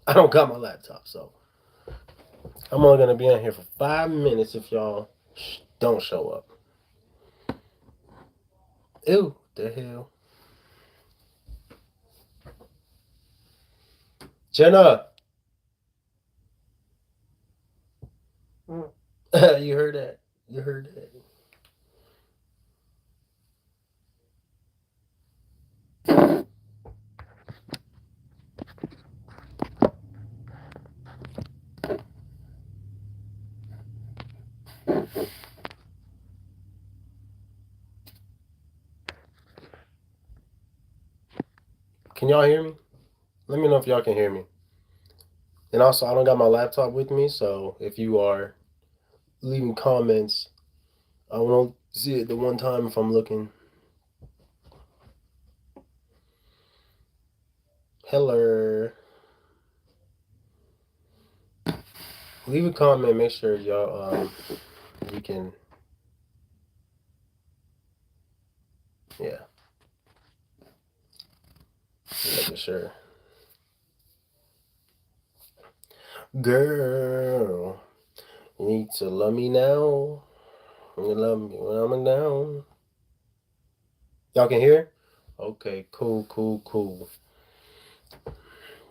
I don't got my laptop, so I'm only gonna be on here for 5 minutes if y'all don't show up. Ew, the hell, Jenna, you heard that? You heard that? Can y'all hear me? Let me know if y'all can hear me. And also, I don't got my laptop with me, so if you are leaving comments, I want to see it the one time if I'm looking. Hello. Leave a comment. Make sure y'all you can, yeah, making sure. Girl, you need to love me now. You love me when I'm down. Y'all can hear? Okay, cool, cool, cool.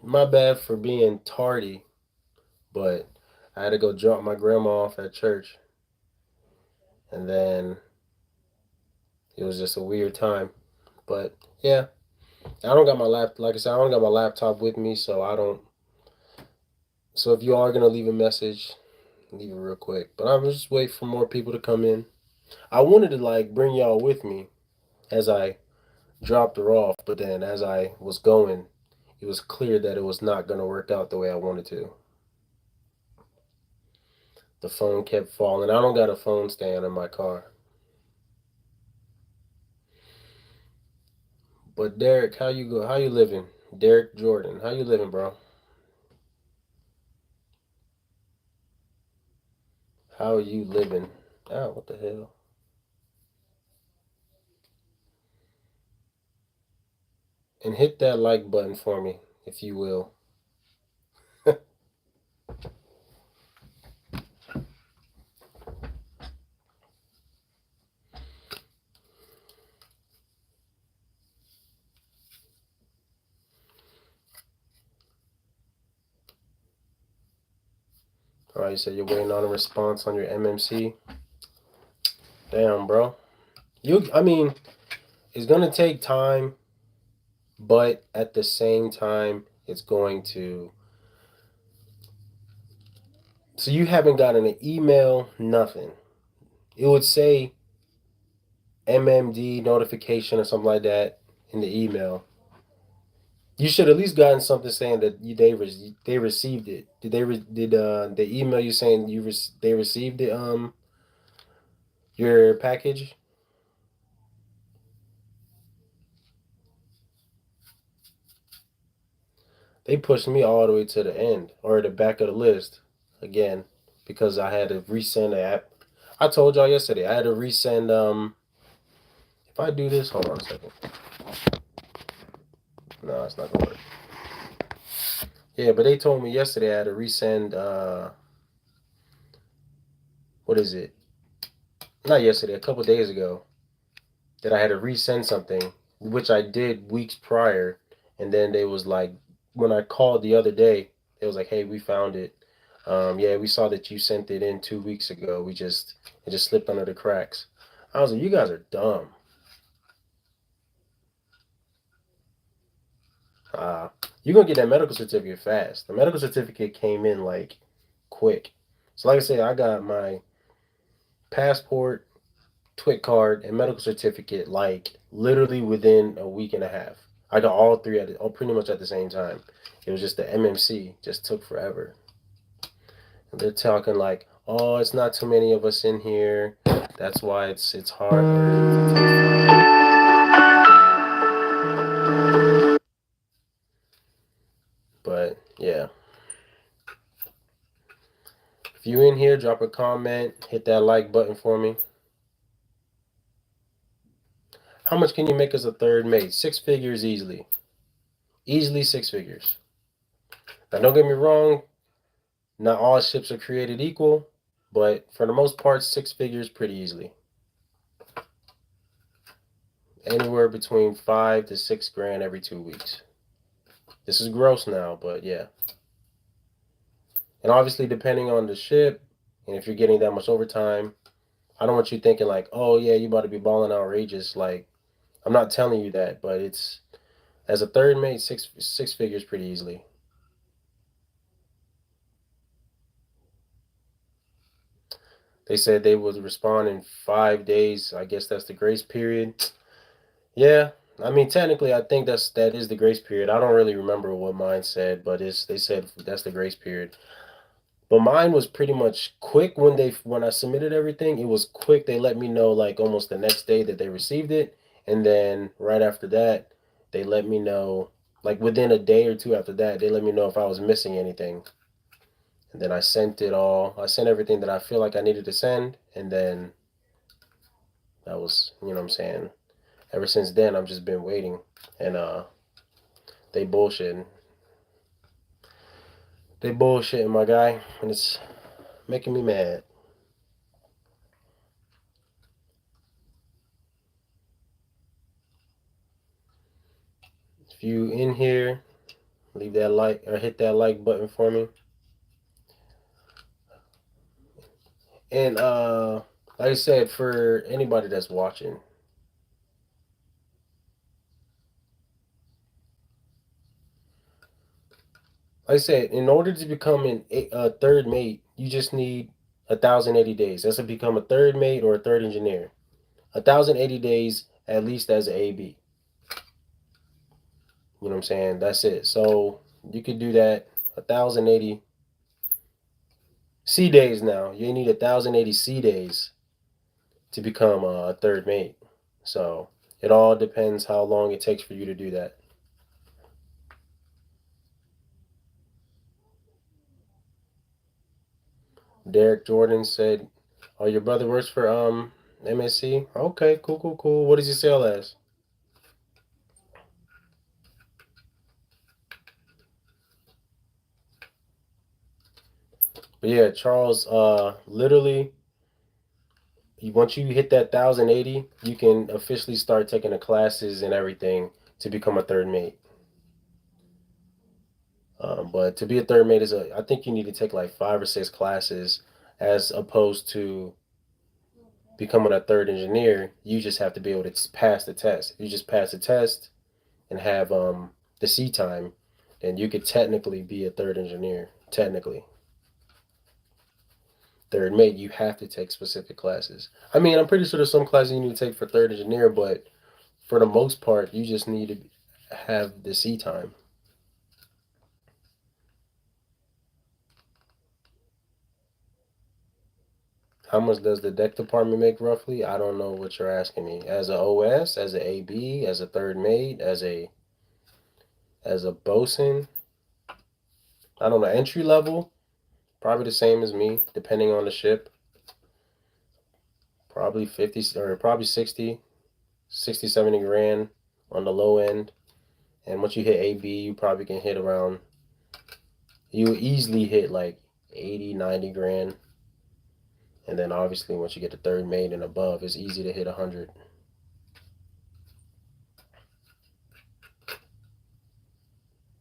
My bad for being tardy, but I had to go drop my grandma off at church, and then it was just a weird time. But yeah, I don't got my like I said, I don't got my laptop with me, so I don't. So if you are gonna leave a message, leave it real quick. But I'm just wait for more people to come in. I wanted to like bring y'all with me as I dropped her off, but then as I was going, it was clear that it was not gonna work out the way I wanted to. The phone kept falling. I don't got a phone stand in my car. But Derek, how you go? How you living? Derek Jordan, how you living, bro? How are you living? Oh, what the hell? And hit that like button for me, if you will. All right, you said you're waiting on a response on your MMC. Damn, bro. I mean, it's gonna take time, but at the same time, it's going to. So you haven't gotten an email, nothing. It would say MMD notification or something like that in the email. You should at least gotten something saying that they received it. Did they email you saying they received it your package? They pushed me all the way to the end or the back of the list again because I had to resend the app. I told y'all yesterday I had to resend. If I do this, hold on a second. No, it's not gonna work. Yeah, but they told me yesterday I had to resend. What is it? Not yesterday. A couple days ago that I had to resend something, which I did weeks prior, and then they was like, when I called the other day, it was like, hey, we found it. Yeah, we saw that you sent it in 2 weeks ago. It just slipped under the cracks. I was like, you guys are dumb. Uh, you're gonna get that medical certificate fast. The medical certificate came in like quick. So like I said, I got my passport, TWIC card, and medical certificate like literally within a week and a half. I got all three pretty much at the same time. It was just the MMC just took forever. And they're talking like, oh, it's not too many of us in here. That's why it's hard. But yeah, if you in here, drop a comment, hit that like button for me. How much can you make as a third mate? 6 figures easily. Easily 6 figures. Now, don't get me wrong, not all ships are created equal, but for the most part, 6 figures pretty easily. Anywhere between 5 to 6 grand every 2 weeks. This is gross now, but yeah. And obviously, depending on the ship, and if you're getting that much overtime, I don't want you thinking like, oh yeah, you about to be balling outrageous. Like, I'm not telling you that, but it's as a third mate, six figures pretty easily. They said they would respond in 5 days. I guess that's the grace period. Yeah, I mean technically, I think that is the grace period. I don't really remember what mine said, but it's they said that's the grace period. But mine was pretty much quick when I submitted everything. It was quick. They let me know like almost the next day that they received it, and then right after that, they let me know like within a day or two after that, they let me know if I was missing anything. And then I sent it all. I sent everything that I feel like I needed to send, and then that was, you know what I'm saying. Ever since then, I've just been waiting, and they bullshitting. They bullshitting, my guy, and it's making me mad. If you in here, leave that like or hit that like button for me. And like I said, for anybody that's watching, like I said, in order to become a third mate, you just need 1,080 days. That's to become a third mate or a third engineer. 1,080 days at least as an AB. You know what I'm saying? That's it. So you could do that 1,080 C days now. You need 1,080 C days to become a third mate. So it all depends how long it takes for you to do that. Derek Jordan said, "Oh, your brother works for MSC. Okay, cool, cool, cool. What does he sell as?" But yeah, Charles. Literally, once you hit that 1,080, you can officially start taking the classes and everything to become a third mate. But to be a third mate I think you need to take like 5 or 6 classes, as opposed to becoming a third engineer. You just have to be able to pass the test. If you just pass the test and have the C time, then you could technically be a third engineer. Technically, third mate, you have to take specific classes. I mean, I'm pretty sure there's some classes you need to take for third engineer, but for the most part, you just need to have the C time. How much does the deck department make roughly? I don't know what you're asking me. As a OS, as a AB, as a third mate, as a bosun. I don't know. Entry level, probably the same as me, depending on the ship. Probably 50 or probably 60, 60, 70 grand on the low end. And once you hit AB, you probably can hit around, you easily hit like 80, 90 grand. And then obviously once you get to third mate and above, it's easy to hit 100.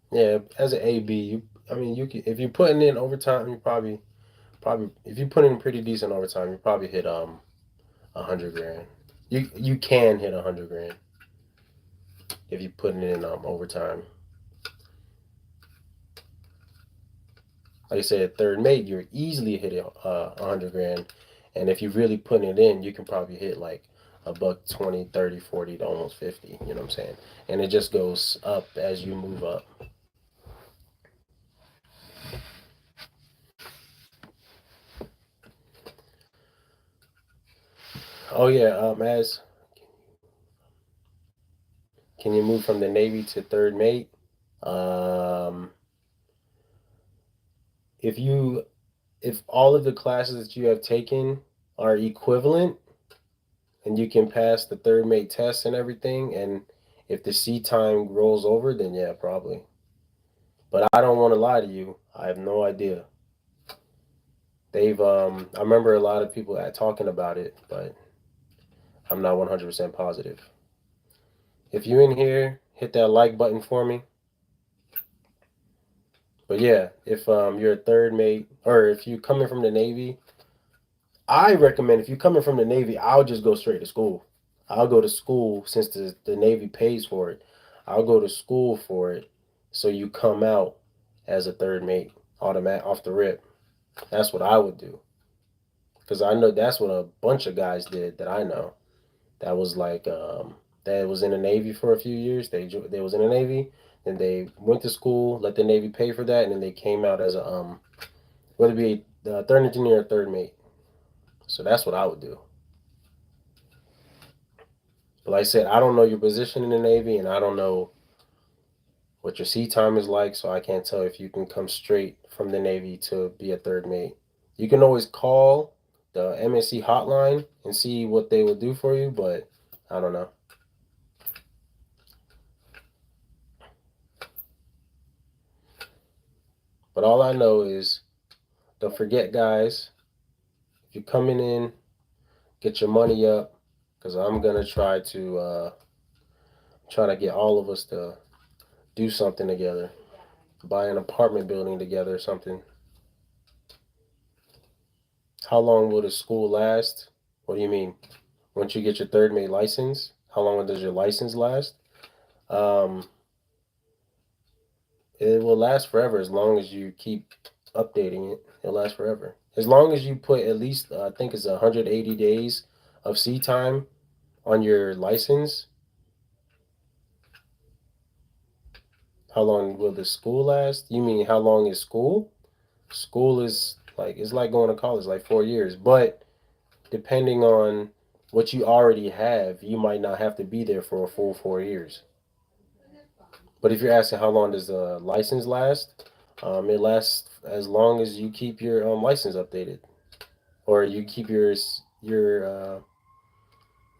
Yeah, as an AB, I mean, you can, if you're putting in overtime, you probably if you put in pretty decent overtime, you probably hit 100 grand. You can hit 100 grand if you put in overtime. Like I said, third mate, you're easily hitting 100 grand, and if you're really putting it in, you can probably hit like a buck 20, 30, 40 to almost 50. You know what I'm saying? And it just goes up as you move up. Oh yeah, as can you move from the Navy to third mate? Um, if you if all of the classes that you have taken are equivalent and you can pass the third mate test and everything, and if the C time rolls over, then yeah, probably. But I don't want to lie to you. I have no idea. I remember a lot of people talking about it, but I'm not 100% positive. If you in here, hit that like button for me. But yeah, if you're a third mate or if you coming from the Navy, I recommend if you coming from the Navy, I'll just go straight to school. I'll go to school since the Navy pays for it. I'll go to school for it, so you come out as a third mate automatic off the rip. That's what I would do because I know that's what a bunch of guys did that I know. That was that was in the Navy for a few years. They was in the Navy, then they went to school, let the Navy pay for that, and then they came out as a whether it be the third engineer or third mate. So that's what I would do. But like I said, I don't know your position in the Navy, and I don't know what your sea time is like, so I can't tell if you can come straight from the Navy to be a third mate. You can always call the MSC hotline and see what they will do for you, but I don't know. But all I know is don't forget, guys, if you're coming in, get your money up because I'm gonna try to get all of us to do something together, buy an apartment building together or something. How long will the school last? What do you mean? Once you get your third mate license, how long does your license last? Um, it will last forever as long as you keep updating it. It'll last forever. As long as you put at least, I think it's 180 days of sea time on your license. How long will the school last? You mean how long is school? School is like it's like going to college, like 4 years. But depending on what you already have, you might not have to be there for a full 4 years. But if you're asking how long does the license last, it lasts as long as you keep your license updated, or you keep your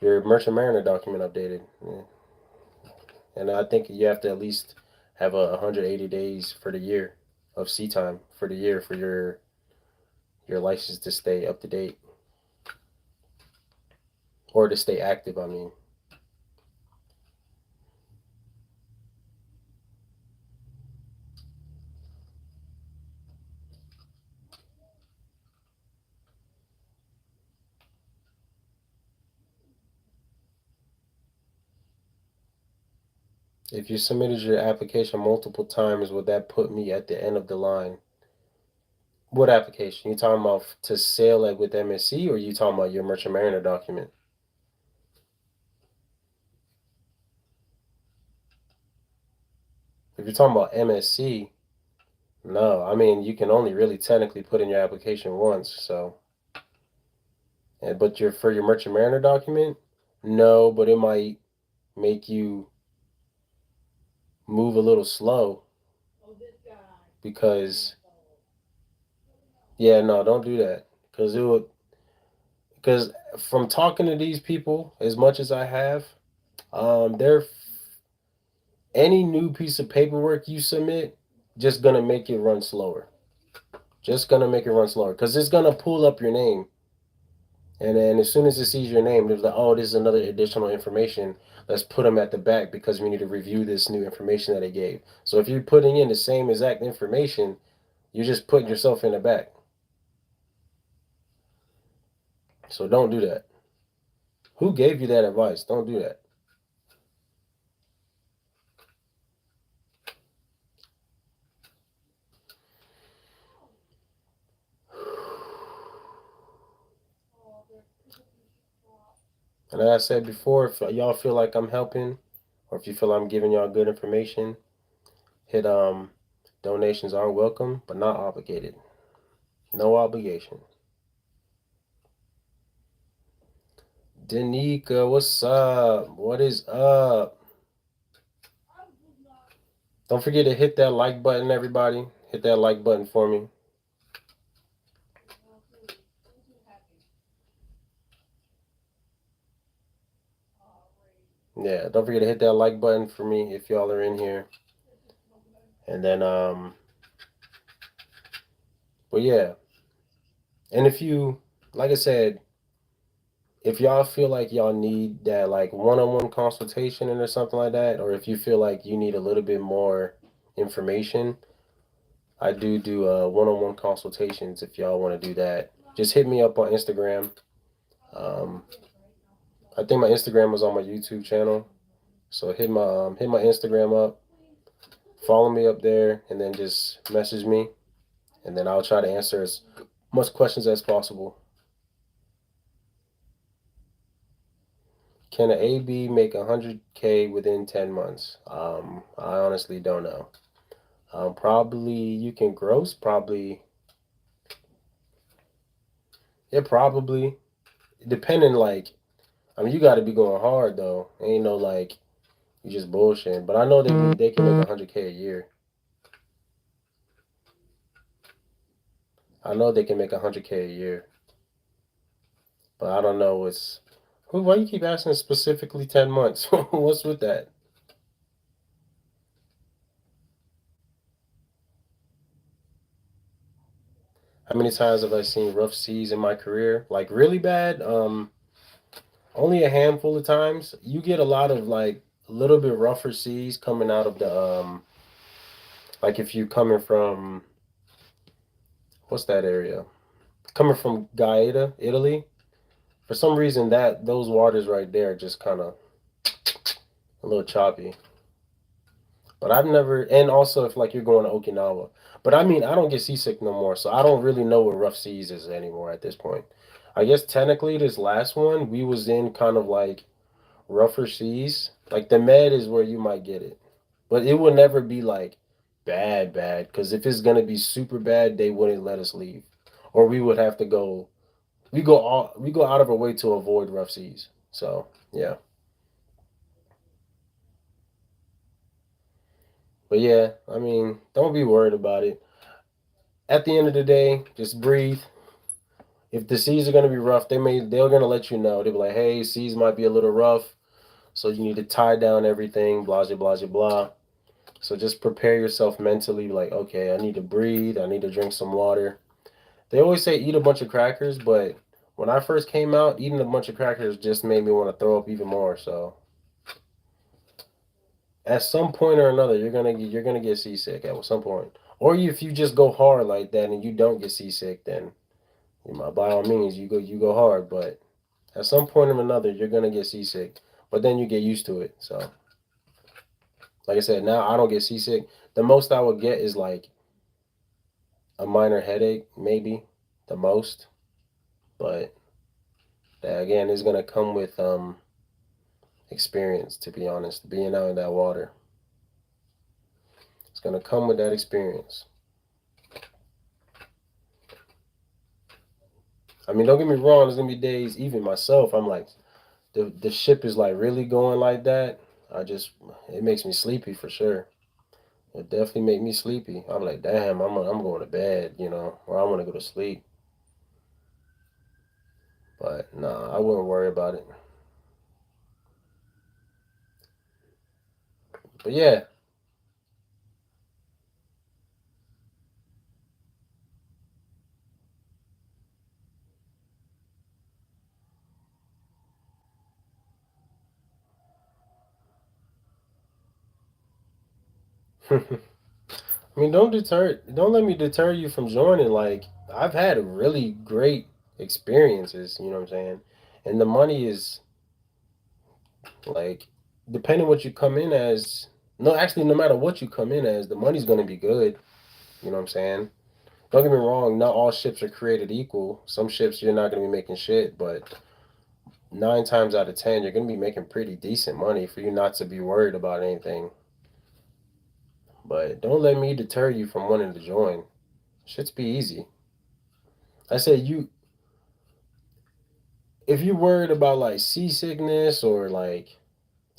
merchant mariner document updated. Yeah. And I think you have to at least have 180 days for the year of sea time for the year for your license to stay up to date or to stay active. I mean, if you submitted your application multiple times, would that put me at the end of the line? What application? You talking about to sail it with MSC, or you talking about your merchant mariner document? If you're talking about MSC, no. I mean, you can only really technically put in your application once. So, but for your merchant mariner document, no. But it might make you move a little slow because, yeah, no, don't do that because it would. Because from talking to these people as much as I have, they're any new piece of paperwork you submit just gonna make it run slower. Just gonna make it run slower because it's gonna pull up your name, and then as soon as it sees your name, it's like, oh, this is another additional information. Let's put them at the back because we need to review this new information that they gave. So if you're putting in the same exact information, you're just putting yourself in the back. So don't do that. Who gave you that advice? Don't do that. And as I said before, if y'all feel like I'm helping, or if you feel I'm giving y'all good information, hit donations are welcome but not obligated. No obligation. Danica, what's up? What is up? Don't forget to hit that like button, everybody. Hit that like button for me. Yeah, don't forget to hit that like button for me if y'all are in here. And then but yeah. And if you, like I said, if y'all feel like y'all need that like one-on-one consultation or something like that, or if you feel like you need a little bit more information, I do one-on-one consultations if y'all want to do that. Just hit me up on Instagram. Um, I think my Instagram was on my YouTube channel, so hit my Instagram up, follow me up there, and then just message me, and then I'll try to answer as much questions as possible. Can an AB make 100K within 10 months? I honestly don't know. Probably you can gross, probably, yeah, probably. Depending, like, I mean, you got to be going hard, though. Ain't no, like, you just bullshitting. But I know they can make 100K a year. I know they can make 100K a year. But I don't know what's. Why you keep asking specifically 10 months? What's with that? How many times have I seen rough seas in my career? Like, really bad? Only a handful of times. You get a lot of like a little bit rougher seas coming out of the like if you coming from what's that area? Coming from Gaeta, Italy. For some reason that those waters right there just kind of a little choppy. But I've never and also if like you're going to Okinawa. But I mean, I don't get seasick no more, so I don't really know what rough seas is anymore at this point. I guess technically this last one we was in kind of like rougher seas. Like the med is where you might get it. But it will never be like bad, bad. Because if it's gonna be super bad, they wouldn't let us leave, or we would have to go. We go out of our way to avoid rough seas. So yeah, but yeah, I mean, don't be worried about it. At the end of the day, just breathe. If the seas are gonna be rough, they're gonna let you know. They'll be like, hey, seas might be a little rough, so you need to tie down everything. Blah blah blah blah blah. So just prepare yourself mentally, like, okay, I need to breathe. I need to drink some water. They always say eat a bunch of crackers, but when I first came out, eating a bunch of crackers just made me want to throw up even more. So at some point or another, you're gonna get seasick at some point. Or if you just go hard like that and you don't get seasick, then by all means you go hard. But at some point or another, you're gonna get seasick. But then you get used to it. So like I said, now I don't get seasick. The most I would get is like a minor headache, maybe the most. But that again is gonna come with experience. To be honest, being out in that water, it's gonna come with that experience. I mean, don't get me wrong. There's gonna be days, even myself, I'm like, the ship is like really going like that. I just it makes me sleepy for sure. It definitely make me sleepy. I'm like, damn, I'm going to bed, or I want to go to sleep. But nah, I wouldn't worry about it. But yeah, I mean, don't let me deter you from joining. Like, I've had really great experiences, you know what I'm saying? And the money is like, depending what you come in as, no, actually, no matter what you come in as, the money's going to be good, you know what I'm saying? Don't get me wrong, not all ships are created equal. Some ships you're not going to be making shit, but 9 times out of 10, you're going to be making pretty decent money for you not to be worried about anything. But don't let me deter you from wanting to join. Shit's be easy. I said if you're worried about like seasickness or like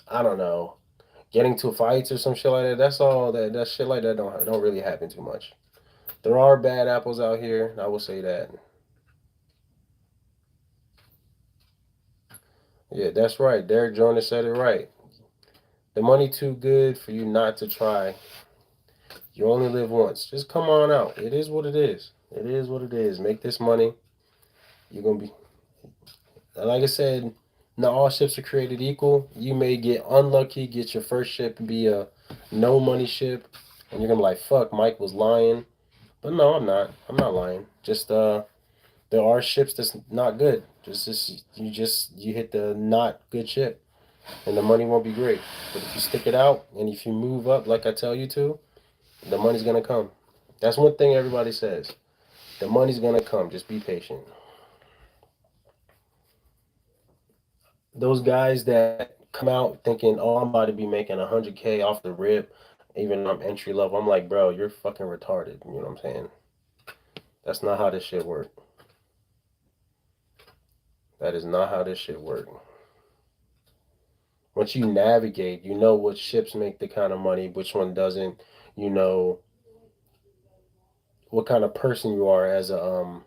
I don't know, getting to fights or some shit like that, that's all that shit like that don't really happen too much. There are bad apples out here, I will say that. Yeah, that's right. Derek Jonas said it right. The money too good for you not to try. You only live once. Just come on out. It is what it is. It is what it is. Make this money. You're gonna be, like I said, not all ships are created equal. You may get unlucky, get your first ship be a no money ship, and you're gonna be like, fuck, Mike was lying. But no, I'm not. I'm not lying. Just there are ships that's not good. Just you hit the not good ship, and the money won't be great. But if you stick it out and if you move up like I tell you to, the money's gonna come. That's one thing everybody says. The money's gonna come. Just be patient. Those guys that come out thinking, "Oh, I'm about to be making 100K off the rip," even though I'm entry level. I'm like, bro, you're fucking retarded. You know what I'm saying? That's not how this shit works. That is not how this shit works. Once you navigate, you know what ships make the kind of money, which one doesn't. You know what kind of person you are as a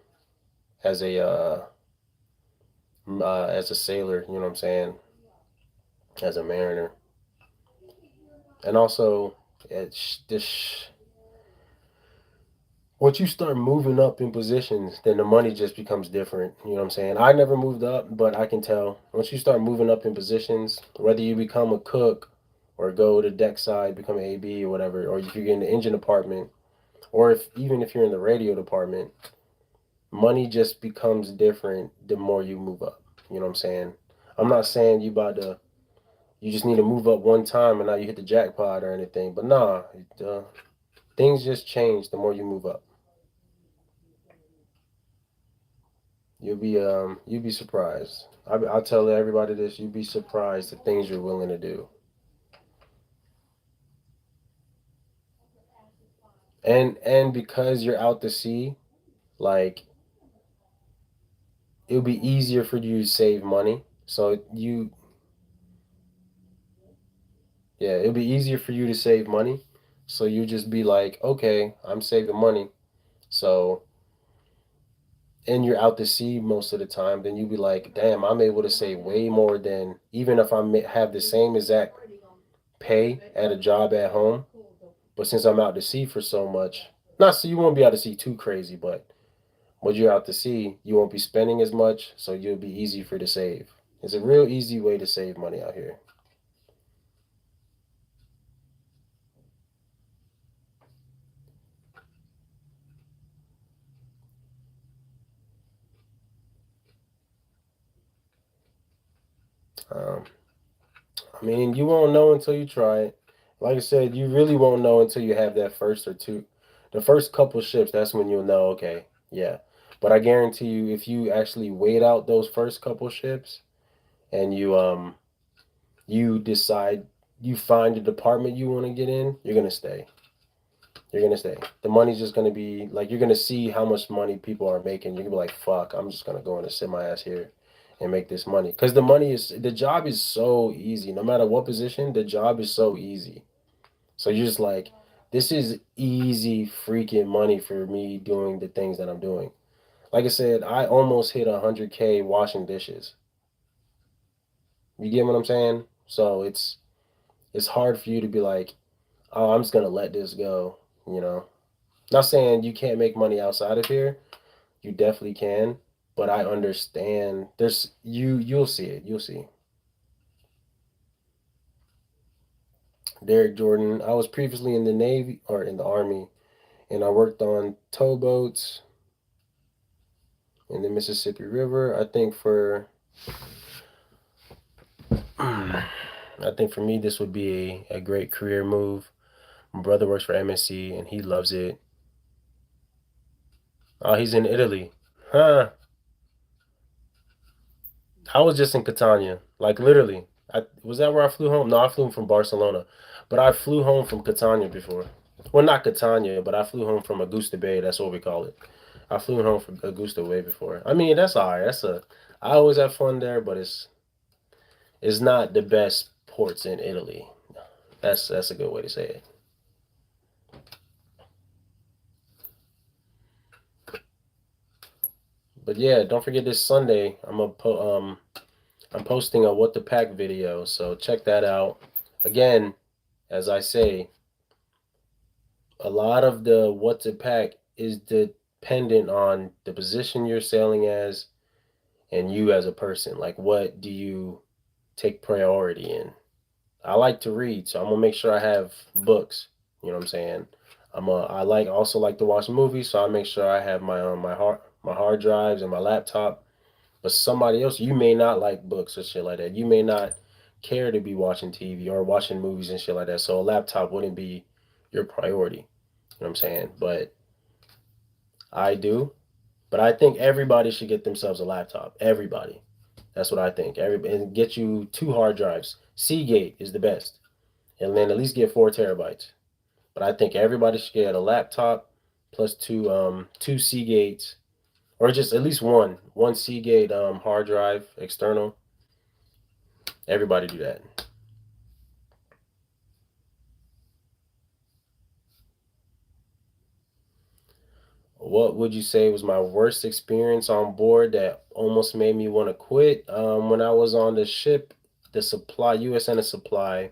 as a sailor. You know what I'm saying? As a mariner, and also it's this. Once you start moving up in positions, then the money just becomes different. You know what I'm saying? I never moved up, but I can tell. Once you start moving up in positions, whether you become a cook or go to deck side, become an AB or whatever, or if you get in the engine department, or if even if you're in the radio department, money just becomes different the more you move up. You know what I'm saying? I'm not saying you just need to move up one time and now you hit the jackpot or anything, but nah, things just change the more you move up. You'll be surprised. I'll tell everybody this. You'll be surprised the things you're willing to do, and because you're out to sea, like it'll be easier for you to save money. So yeah, it'll be easier for you to save money. So you just be like, okay, I'm saving money. So and you're out to sea most of the time, then you'll be like, damn, I'm able to save way more than even if have the same exact pay at a job at home. But since I'm out to sea for so much, not so you won't be out to sea too crazy, but when you're out to sea, you won't be spending as much, so you'll be easy for to save. It's a real easy way to save money out here. Um, I mean, you won't know until you try it. Like I said, you really won't know until you have that first or two, the first couple ships. That's when you'll know. Okay, yeah. But I guarantee you, if you actually wait out those first couple ships and you decide you find the department you want to get in, you're gonna stay. You're gonna stay. The money's just gonna be like you're gonna see how much money people are making. You're gonna be like, "Fuck, I'm just gonna go in and sit my ass here and make this money." Because the job is so easy. No matter what position, the job is so easy. So you're just like, this is easy freaking money for me doing the things that I'm doing. Like I said, I almost hit 100K washing dishes. You get what I'm saying? So it's hard for you to be like, "Oh, I'm just gonna let this go." You know. Not saying you can't make money outside of here. You definitely can, but I understand. You'll see it. You'll see. Derek Jordan. I was previously in the Navy or in the Army, and I worked on towboats in the Mississippi River. I think for me this would be a great career move. My brother works for MSC and he loves it. Oh, he's in Italy. Huh. I was just in Catania, like literally. Was that where I flew home? No, I flew from Barcelona, but I flew home from Catania before. Well, not Catania, but I flew home from Augusta Bay. That's what we call it. I flew home from Augusta Bay before. I mean, that's alright. I always have fun there, but it's not the best ports in Italy. That's a good way to say it. But yeah, don't forget this Sunday. I'm posting a what the pack video, so check that out. Again, as I say, a lot of the what to pack is dependent on the position you're sailing as and you as a person. Like, what do you take priority in? I like to read, so I'm gonna make sure I have books. You know what I'm saying? I like also like to watch movies, so I make sure I have my hard drives and my laptop. But somebody else, you may not like books or shit like that. You may not care to be watching TV or watching movies and shit like that. So a laptop wouldn't be your priority. You know what I'm saying? But I do. But I think everybody should get themselves a laptop. Everybody. That's what I think. And get you two hard drives. Seagate is the best, and then at least get 4 terabytes. But I think everybody should get a laptop plus two Seagates, or just at least one Seagate hard drive external. Everybody do that. What would you say was my worst experience on board that almost made me want to quit? When I was on the ship, the supply USN Supply,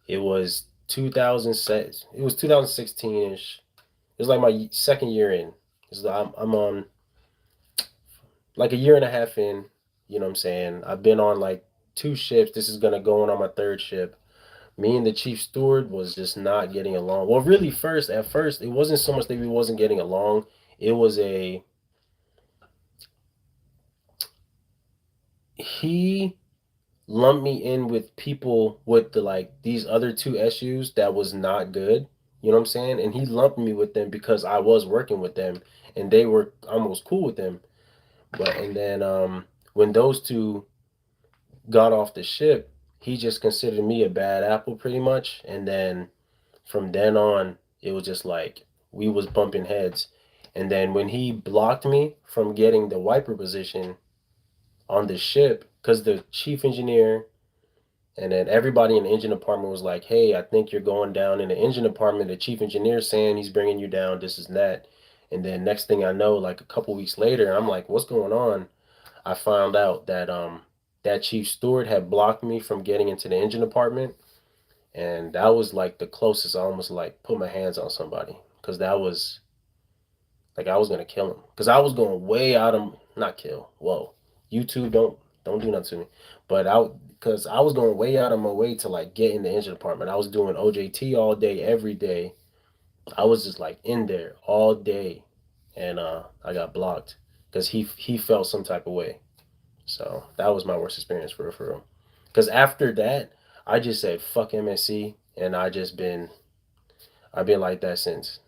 it was 2006. It was 2016 ish. It was like my second year in. I'm on like a year and a half in. You know what I'm saying? I've been on like two ships. This is gonna go on my third ship. Me and the chief steward was just not getting along. Well, really, at first, it wasn't so much that we wasn't getting along. It was a he lumped me in with people with the like these other two SUs that was not good. You know what I'm saying? And he lumped me with them because I was working with them and they were almost cool with them. But and then when those two got off the ship, he just considered me a bad apple pretty much. And then from then on, it was just like we was bumping heads. And then when he blocked me from getting the wiper position on the ship, because the chief engineer and then everybody in the engine department was like, "Hey, I think you're going down in the engine department. The chief engineer saying he's bringing you down. This is that." And then next thing I know, like a couple weeks later, I'm like, "What's going on?" I found out that that chief steward had blocked me from getting into the engine department, and that was like the closest I almost like put my hands on somebody because that was like I was gonna kill him because I was going way out of not kill. Whoa, YouTube don't do nothing to me, but I because I was going way out of my way to like get in the engine department. I was doing OJT all day, every day. I was just like in there all day, and I got blocked because he felt some type of way. So that was my worst experience for real, for real. Because after that, I just said fuck MSC, and I've been like that since.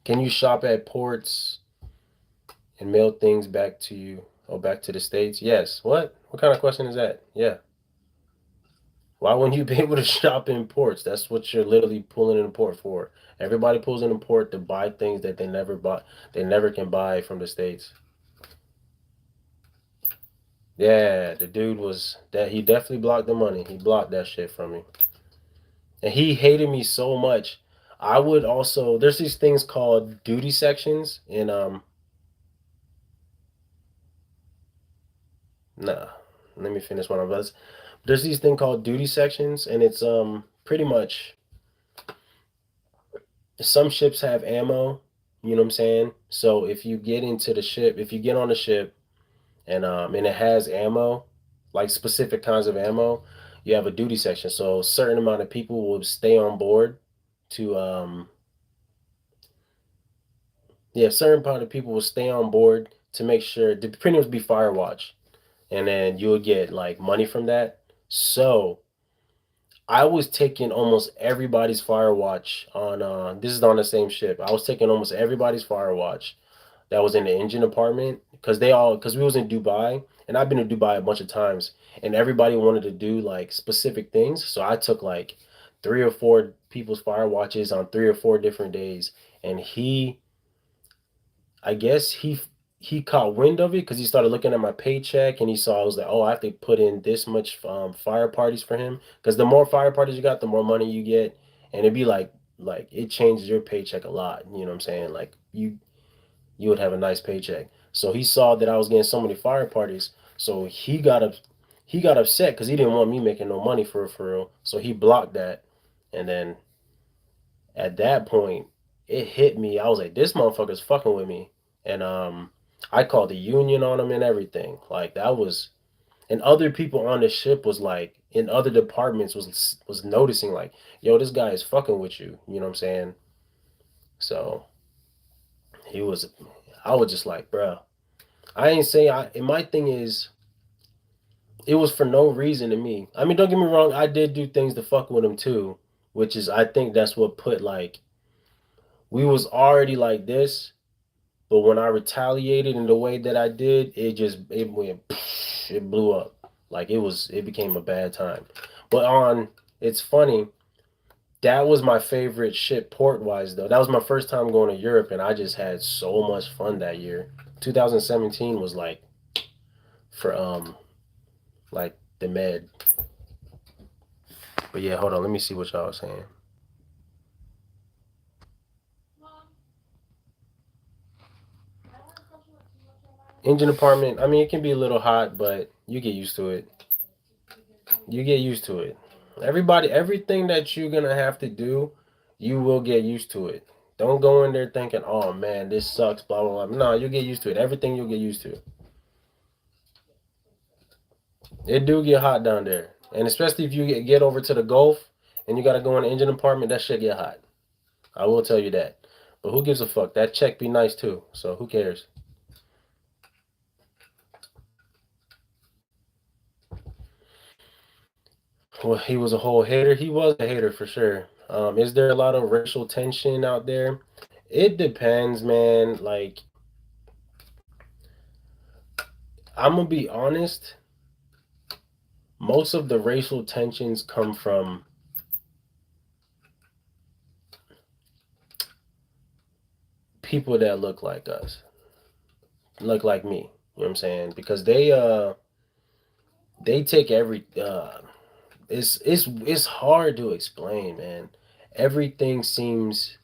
Can you shop at ports and mail things back to you or back to the states? Yes. What? What kind of question is that? Yeah. Why wouldn't you be able to shop in ports? That's what you're literally pulling in a port for. Everybody pulls in a port to buy things that they never bought, they never can buy from the states. Yeah, the dude was that he definitely blocked the money. He blocked that shit from me. And he hated me so much. I would also there's these things called duty sections in nah. Let me finish one of us. There's these thing called duty sections and it's pretty much some ships have ammo, you know what I'm saying? So if you get into the ship, if you get on the ship and it has ammo, like specific kinds of ammo, you have a duty section. So a certain amount of people will stay on board to yeah, a certain amount of people will stay on board to make sure the pretty much be fire watch. And then you'll get like money from that. So I was taking almost everybody's fire watch on this is on the same ship. I was taking almost everybody's fire watch that was in the engine department because we was in Dubai and I've been to Dubai a bunch of times and everybody wanted to do like specific things. So I took like 3 or 4 people's fire watches on 3 or 4 different days and I guess he caught wind of it because he started looking at my paycheck and he saw I was like, oh, I have to put in this much fire parties for him because the more fire parties you got, the more money you get, and it'd be like it changes your paycheck a lot. You know what I'm saying? Like you would have a nice paycheck. So he saw that I was getting so many fire parties, so he got up. he got upset because he didn't want me making no money for real. So he blocked that. And then at that point, it hit me. I was like, this motherfucker's fucking with me. And I called the union on him and everything. Like that was, and other people on the ship was like in other departments was noticing like, yo, this guy is fucking with you. You know what I'm saying? So he was, I was just like, bro, I ain't saying I. And my thing is, it was for no reason to me. I mean, don't get me wrong, I did do things to fuck with him too, which is I think that's what put like we was already like this, but when I retaliated in the way that I did, it went it blew up. Like it became a bad time. But on it's funny, that was my favorite shit port wise though. That was my first time going to Europe and I just had so much fun that year. 2017 was for like the med. But yeah, hold on, let me see what y'all was saying. Engine apartment, I mean it can be a little hot, but you get used to it. You get used to it. Everything that you're gonna have to do, you will get used to it. Don't go in there thinking, "Oh man, this sucks." Blah blah blah. No, you get used to it. Everything you'll get used to. It do get hot down there, and especially if you get over to the Gulf and you gotta go in the engine apartment, that shit get hot. I will tell you that. But who gives a fuck? That check be nice too. So who cares? Well, he was a whole hater. He was a hater for sure. Is there a lot of racial tension out there? It depends, man. Like, I'm gonna be honest. Most of the racial tensions come from people that look like us, look like me. You know what I'm saying? Because they take it's hard to explain, man. Everything seems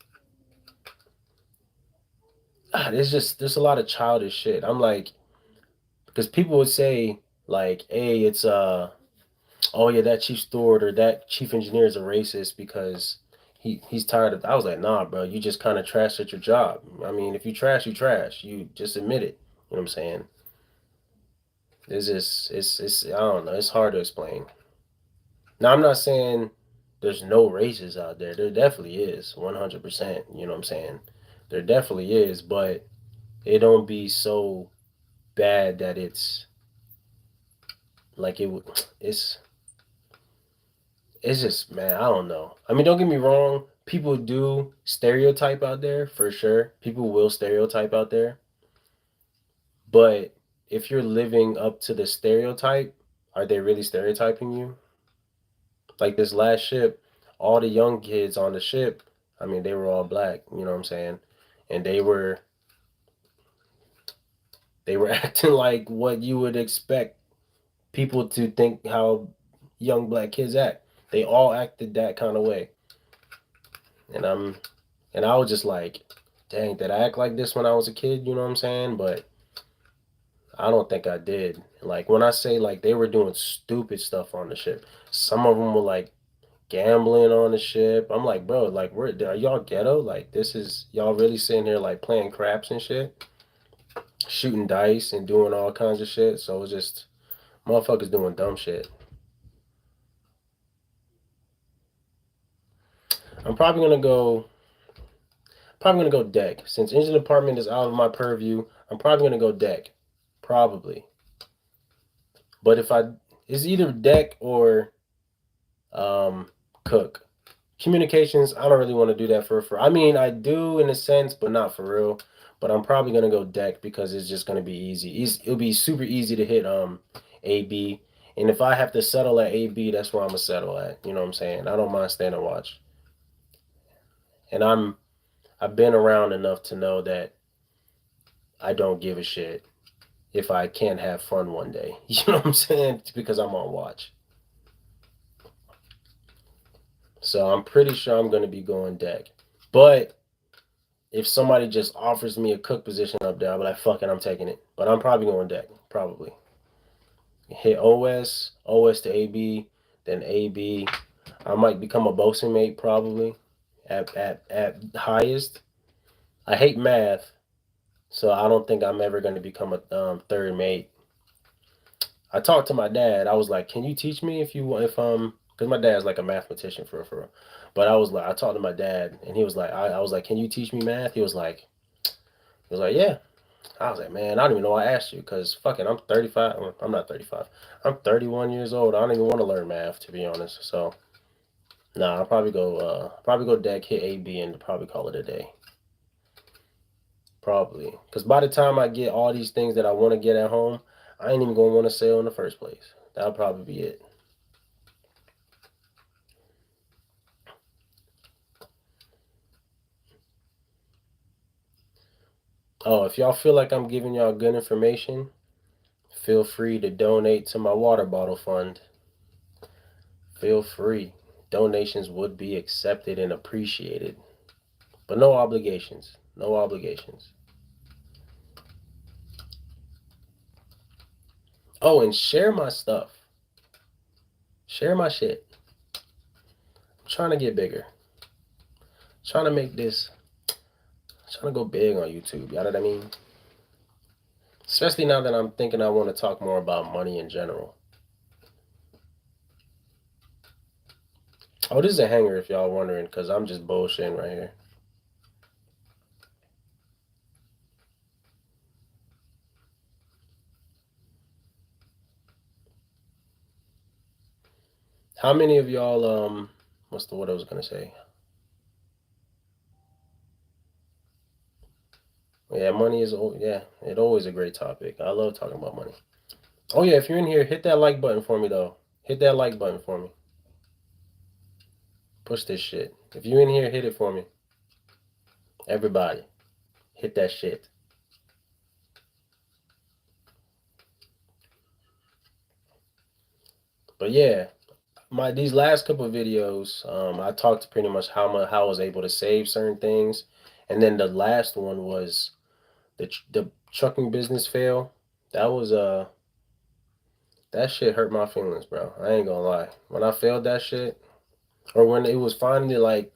there's a lot of childish shit. I'm like, because people would say like, hey, it's oh yeah, that chief steward or that chief engineer is a racist because he's tired of. I was like, nah, bro, you just kind of trash at your job. I mean, if you trash, you trash. You just admit it. You know what I'm saying? It's I don't know. It's hard to explain. Now I'm not saying there's no races out there. There definitely is, 100%. You know what I'm saying? There definitely is, but it don't be so bad that it's like it would. It's just man, I don't know. I mean, don't get me wrong. People do stereotype out there for sure. People will stereotype out there, but if you're living up to the stereotype, are they really stereotyping you? Like this last ship, all the young kids on the ship, I mean, they were all black. You know what I'm saying? And they were acting like what you would expect people to think how young black kids act. They all acted that kind of way, and I was just like, dang, did I act like this when I was a kid? You know what I'm saying? But I don't think I did. Like when I say like they were doing stupid stuff on the ship. Some of them were like gambling on the ship. I'm like, bro, like are y'all ghetto? Like this is y'all really sitting here like playing craps and shit, shooting dice and doing all kinds of shit. So it's just motherfuckers doing dumb shit. I'm probably gonna go deck. Since engine department is out of my purview, I'm probably gonna go deck. Probably. But if I it's either deck or cook. Communications, I don't really want to do that for I mean I do in a sense, but not for real. But I'm probably gonna go deck because it's just gonna be easy. It'll be super easy to hit AB. And if I have to settle at AB, that's where I'm gonna settle at. You know what I'm saying? I don't mind staying and watch. And I've been around enough to know that I don't give a shit if I can't have fun one day. You know what I'm saying? It's because I'm on watch. So I'm pretty sure I'm gonna be going deck. But if somebody just offers me a cook position up there, I'll be like, fuck it, I'm taking it. But I'm probably going deck, probably. hit OS to AB, then AB. I might become a bosun mate probably at highest. I hate math, so I don't think I'm ever going to become a third mate. I talked to my dad. I was like, "Can you teach me because my dad's like a mathematician for real." But I was like, I talked to my dad, and he was like, I was like, "Can you teach me math?" He was like, "Yeah." I was like, "Man, I don't even know why I asked you because fucking I'm 35. Well, I'm not 35. I'm 31 years old. I don't even want to learn math to be honest." So nah, I'll probably go deck hit AB and probably call it a day. Probably because by the time I get all these things that I want to get at home, I ain't even gonna want to sell in the first place. That'll probably be it. Oh, if y'all feel like I'm giving y'all good information, feel free to donate to my water bottle fund. Feel free. Donations would be accepted and appreciated. But no obligations. No obligations. Oh, and share my stuff. Share my shit. I'm trying to get bigger. I'm trying to make this. I'm trying to go big on YouTube. You know what I mean? Especially now that I'm thinking I want to talk more about money in general. Oh, this is a hanger if y'all wondering, because I'm just bullshitting right here. How many of y'all what's the what I was gonna say? Yeah, money is it always a great topic. I love talking about money. Oh yeah, if you're in here, hit that like button for me though. Hit that like button for me. Push this shit. If you're in here, hit it for me. Everybody, hit that shit. But yeah, these last couple of videos, I talked pretty much how I was able to save certain things, and then the last one was the trucking business fail. That was that shit hurt my feelings, bro. I ain't gonna lie. When I failed that shit, or when it was finally like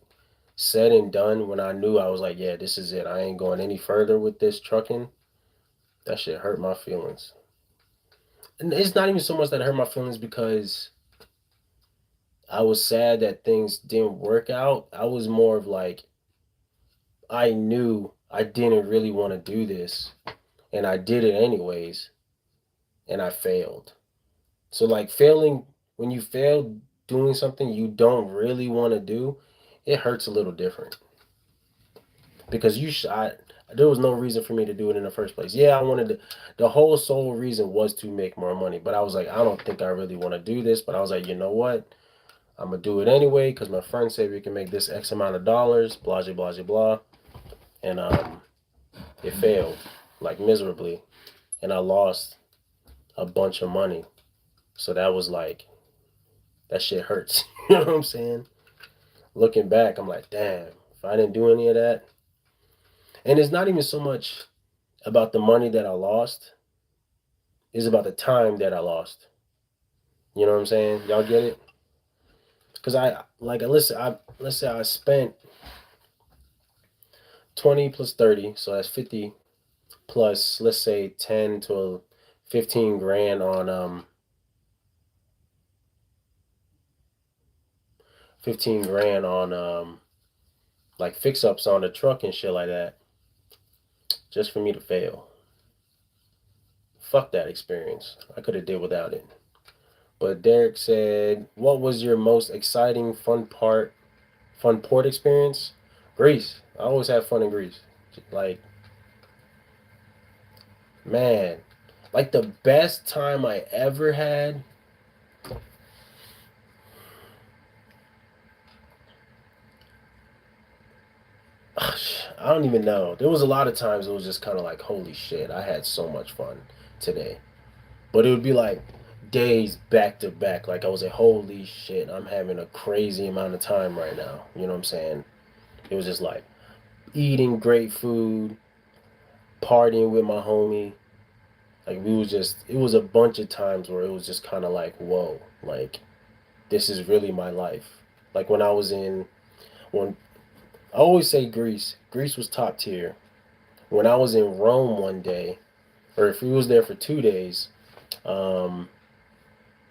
said and done, when I knew I was like, yeah, this is it. I ain't going any further with this trucking. That shit hurt my feelings. And it's not even so much that it hurt my feelings because I was sad that things didn't work out. I was more of like, I knew I didn't really want to do this, and I did it anyways, and I failed. So like failing when you fail doing something you don't really want to do, it hurts a little different because there was no reason for me to do it in the first place. Yeah, I wanted to. The whole sole reason was to make more money, but I was like, I don't think I really want to do this. But I was like, you know what? I'm gonna do it anyway because my friend said we can make this X amount of dollars. Blah blah blah blah, and it failed like miserably, and I lost a bunch of money. So that was like that shit hurts. You know what I'm saying? Looking back, I'm like, damn, if I didn't do any of that. And it's not even so much about the money that I lost, it's about the time that I lost. You know what I'm saying? Y'all get it? Because let's say I spent 20 plus 30, so that's 50 plus, let's say 10 to 15 grand on 15 grand on like fix ups on the truck and shit like that, just for me to fail. Fuck that experience. I could have did without it. But Derek said, "What was your most exciting, fun port experience?" Greece. I always have fun in Greece. Like, man, like the best time I ever had. I don't even know. There was a lot of times it was just kind of like, holy shit, I had so much fun today. But it would be like days back to back. Like I was like, holy shit, I'm having a crazy amount of time right now. You know what I'm saying? It was just like eating great food, partying with my homie, Like it was a bunch of times where it was just kind of like, whoa, like this is really my life. Like when I always say Greece. Greece was top tier. When I was in Rome one day, or if we was there for 2 days, um,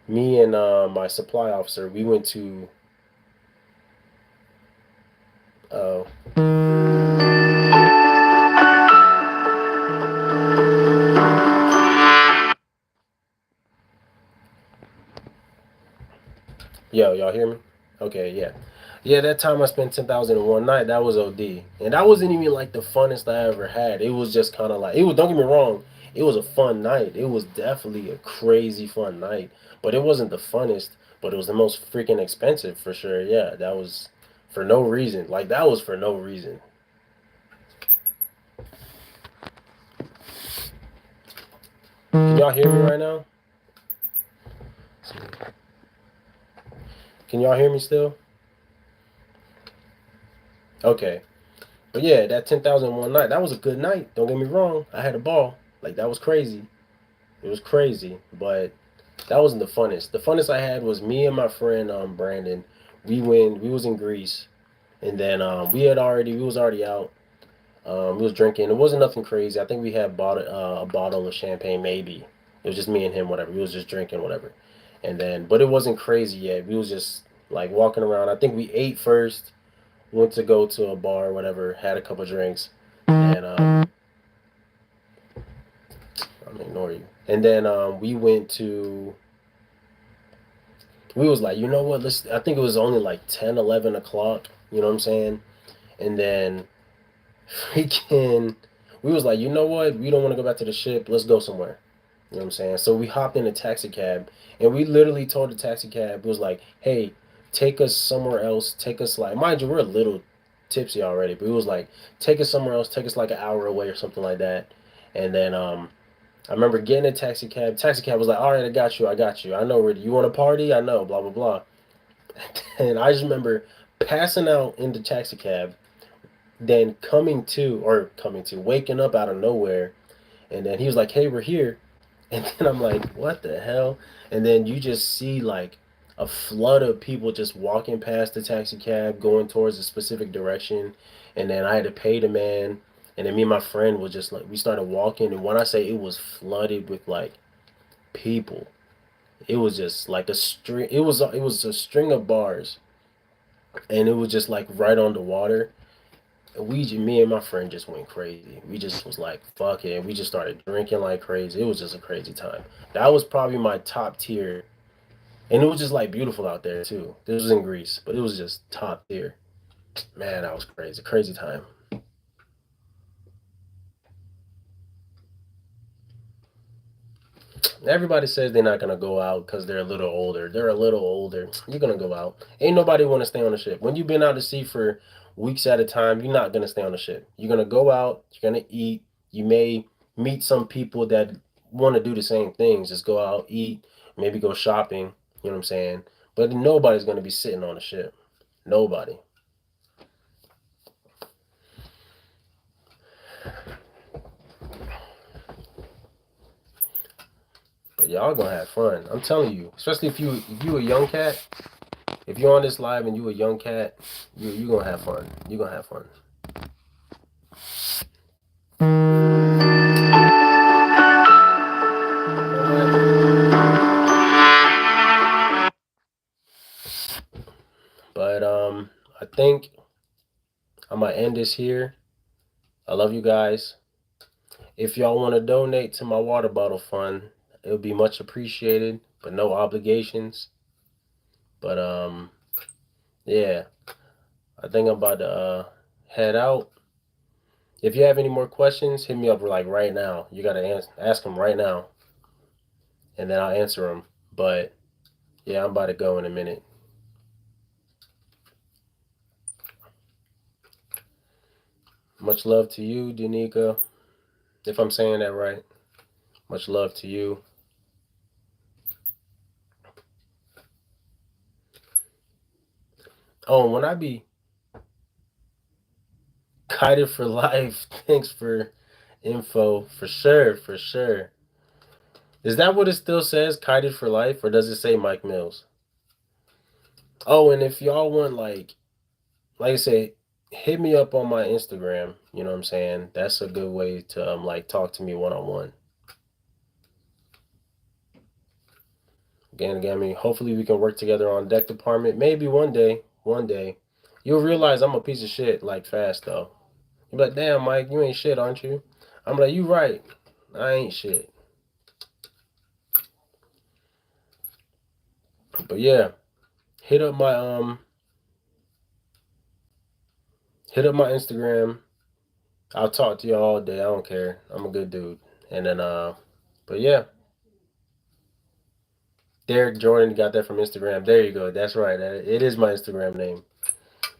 me and my supply officer, we went to. Uh, Yo, y'all hear me? Okay, yeah. Yeah, that time I spent 10,000 in one night, that was OD. And that wasn't even like the funnest I ever had. It was just kind of like, it was, don't get me wrong, it was a fun night. It was definitely a crazy fun night. But it wasn't the funnest, but it was the most freaking expensive for sure. Yeah, that was for no reason. Like, that was for no reason. Can y'all hear me right now? Can y'all hear me still? Okay. But yeah, that 10,000 in one night, that was a good night. Don't get me wrong. I had a ball. Like, that was crazy. It was crazy, but that wasn't the funnest. The funnest I had was me and my friend Brandon. We was in Greece, and then we was already out. We was drinking. It wasn't nothing crazy. I think we had bought a bottle of champagne. Maybe it was just me and him. Whatever. We was just drinking. Whatever. And then, but it wasn't crazy yet. We was just like walking around. I think we ate first. Went to go to a bar. Whatever. Had a couple drinks, and I'm gonna ignore you. And then we went to we was like, you know what? Let's. I think it was only like 10, 11 o'clock. You know what I'm saying? And then freaking, we was like, you know what? We don't want to go back to the ship. Let's go somewhere. You know what I'm saying? So we hopped in a taxi cab, and we literally told the taxi cab, it was like, hey, take us somewhere else. Take us like, mind you, we're a little tipsy already, but it was like, take us somewhere else. Take us like an hour away or something like that. And then I remember getting a taxi cab. Taxi cab was like, all right, I got you. I got you. I know where you want to party. I know. Blah blah blah. And I just remember passing out in the taxi cab, then waking up out of nowhere. And then he was like, hey, we're here. And then I'm like, what the hell? And then you just see like a flood of people just walking past the taxi cab, going towards a specific direction. And then I had to pay the man. And then me and my friend was just like, we started walking. And when I say it was flooded with like people, it was just like a string. It was a string of bars, and it was just like right on the water. And me and my friend just went crazy. We just was like, fuck it. And we just started drinking like crazy. It was just a crazy time. That was probably my top tier. And it was just like beautiful out there too. This was in Greece, but it was just top tier. Man, that was crazy. Crazy time. Everybody says they're not gonna go out because they're a little older. They're a little older. You're gonna go out. Ain't nobody want to stay on the ship. When you've been out to sea for weeks at a time, you're not gonna stay on the ship. You're gonna go out. You're gonna eat. You may meet some people that want to do the same things. Just go out, eat, maybe go shopping. You know what I'm saying? But nobody's gonna be sitting on the ship. Nobody. But y'all gonna have fun. I'm telling you. Especially if you a young cat. If you're on this live and you a young cat, you gonna have fun. You gonna have fun. But I think I'm gonna end this here. I love you guys. If y'all want to donate to my water bottle fund, it would be much appreciated, but no obligations. But yeah, I think I'm about to head out. If you have any more questions, hit me up like right now. You gotta ask them right now, and then I'll answer them. But yeah, I'm about to go in a minute. Much love to you, Danica, if I'm saying that right. Much love to you. Oh, when I be kited for life, thanks for info, for sure, for sure. Is that what it still says, Kited for Life, or does it say Mike Mills? Oh, and if y'all want, like I said, hit me up on my Instagram. You know what I'm saying? That's a good way to like talk to me one-on-one. Again, I mean, hopefully we can work together on deck department. Maybe one day, you'll realize I'm a piece of shit like fast though. You're like, damn, Mike, you ain't shit, aren't you? I'm like, you right. I ain't shit. But yeah, hit up my Instagram. I'll talk to you all day. I don't care. I'm a good dude. And then but yeah, Derek Jordan got that from Instagram. There you go. That's right. It is my Instagram name.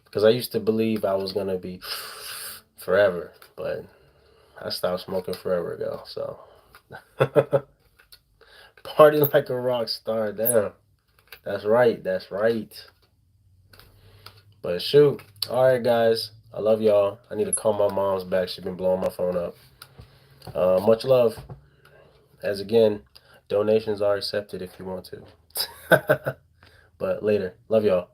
Because I used to believe I was gonna be forever, but I stopped smoking forever ago. So party like a rock star. Damn. That's right. That's right. But shoot. All right, guys. I love y'all. I need to call my mom's back. She's been blowing my phone up. Much love. As again, donations are accepted if you want to. But later. Love y'all.